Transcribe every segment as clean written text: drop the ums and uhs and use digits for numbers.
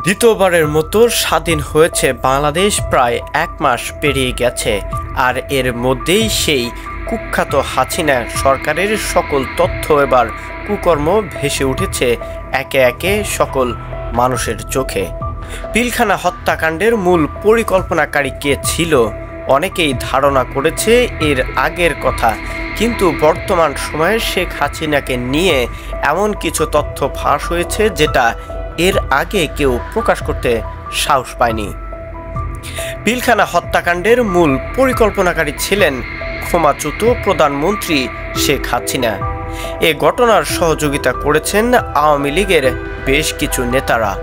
দ্বিতীয়বারের মতো স্বাধীন হয়েছে বাংলাদেশ প্রায় 1 মাস পেরিয়ে গেছে। আর এর মধ্যেই সেই কুখ্যাত হাসিনা সরকারের সকল তথ্য এবার কুকর্ম ভেসে উঠেছে একে একে সকল মানুষের চোখে। পিলখানা হত্যাকাণ্ডের মূল পরিকল্পনাকারী কে ছিল? অনেকেই ধারণা করেছে এর আগের কথা, কিন্তু বর্তমান সময়ে শেখ হাসিনাকে নিয়ে এমন কিছু তথ্য ফাঁস হয়েছে যেটা এর আগে কেউ প্রকাশ করতে সাহস পায়নি। পিলখানা হত্যাকাণ্ডের মূল পরিকল্পনাকারী ছিলেন ক্ষমাচ্যুত প্রধানমন্ত্রী শেখ হাসিনা। এ ঘটনার সহযোগিতা করেছেন আওয়ামী লীগের বেশ কিছু নেতারা।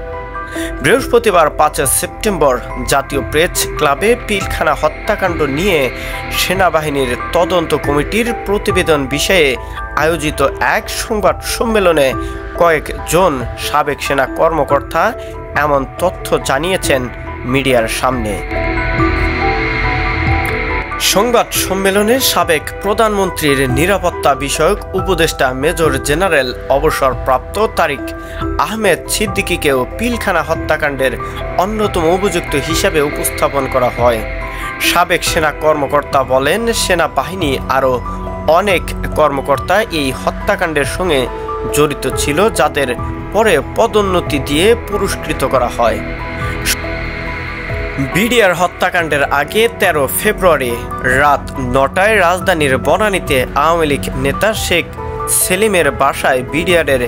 বৃহস্পতিবার 5 সেপ্টেম্বর জাতীয় প্রেস ক্লাবে পিলখানা হত্যাকাণ্ড নিয়ে সেনাবাহিনীর তদন্ত কমিটির প্রতিবেদন বিষয়ে আয়োজিত এক সংবাদ সম্মেলনে কয়েকজন সাবেক সেনা কর্মকর্তা এমন তথ্য জানিয়েছেন মিডিয়ার সামনে। সংবাদ সম্মেলনে সাবেক প্রধানমন্ত্রীর নিরাপত্তা বিষয়ক উপদেষ্টা মেজর জেনারেল অবসরপ্রাপ্ত তারিক আহমেদ সিদ্দিকীকেও পিলখানা হত্যাকাণ্ডের অন্যতম অভিযুক্ত হিসেবে উপস্থাপন করা হয়। সাবেক সেনা কর্মকর্তা বলেন, সেনাবাহিনী আরও অনেক কর্মকর্তা এই হত্যাকাণ্ডের সঙ্গে জড়িত ছিল, যাদের পরে পদোন্নতি দিয়ে পুরস্কৃত করা হয়। বিডিআর হত্যাকাণ্ডের আগে 13 ফেব্রুয়ারি রাত 9টায় রাজধানীর বনানীতে আওয়ামী লীগ নেতা শেখ সেলিমের বাসায় বিডিআরের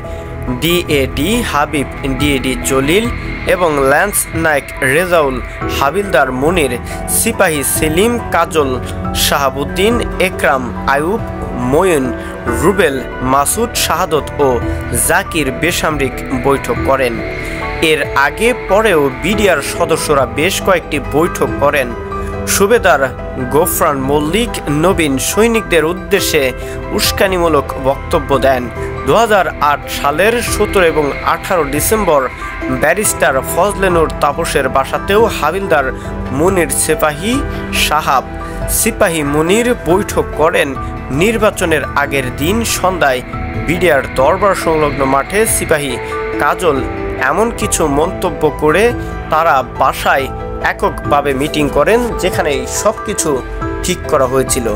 ডিএডি হাবিব, ডিএডি জলিল এবং ল্যান্স নায়েক রেজাউল, হাবিলদার মনির, সিপাহী সেলিম, কাজল, শাহাবুদ্দিন, একরাম, আয়ুব, মঈন, রুবেল, মাসুদ, শাহাদত ও জাকির বেসামরিক বৈঠক করেন। এর আগে পরেও বিডিআর সদস্যরা বেশ কয়েকটি বৈঠক করেন। সুবেদার গোফরান মল্লিক নবীন সৈনিকদের উদ্দেশ্যে উস্কানিমূলক বক্তব্য দেন। 2008 সালের 17 এবং 18 ডিসেম্বর ব্যারিস্টার ফজলে নূর তাপসের বাসাতেও হাবিলদার মনির, সিপাহী সাহাব, সিপাহী মনির বৈঠক করেন। নির্বাচনের আগের দিন সন্ধ্যায় বিডিআর দরবার সংলগ্ন মাঠে সিপাহী কাজল এমন কিছু মন্তব্য করে তারা বাসায় এককভাবে মিটিং করেন, যেখানে সবকিছু ঠিক করা হয়েছিল।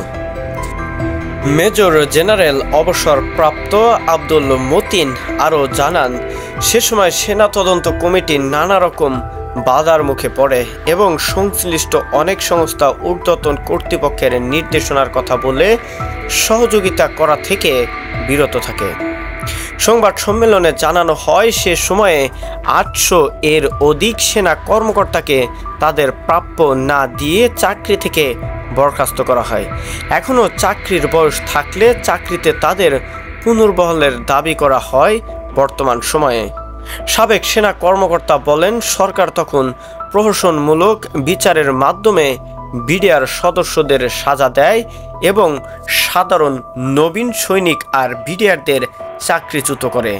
মেজর জেনারেল অবসরপ্রাপ্ত আব্দুল মতিন আরও জানান, সে সময় সেনা তদন্ত কমিটি নানা রকম বাধার মুখে পড়ে এবং সংশ্লিষ্ট অনেক সংস্থা ঊর্ধ্বতন কর্তৃপক্ষের নির্দেশনার কথা বলে সহযোগিতা করা থেকে বিরত থাকে। সংবাদ সম্মেলনে জানানো হয়, সে সময়ে 800 এর অধিক সেনা কর্মকর্তাকে তাদের প্রাপ্য না দিয়ে চাকরি থেকে বরখাস্ত করা হয়। এখনও চাকরির বয়স থাকলে চাকরিতে তাদের পুনর্বহালের দাবি করা হয়। বর্তমান সময়ে সাবেক সেনা কর্মকর্তা বলেন, সরকার তখন প্রহসনমূলক বিচারের মাধ্যমে বিডিআর সদস্যদের সাজা দেয় এবং সাধারণ নবীন সৈনিক আর বিডিআরদের চাকরিচ্যুত করে।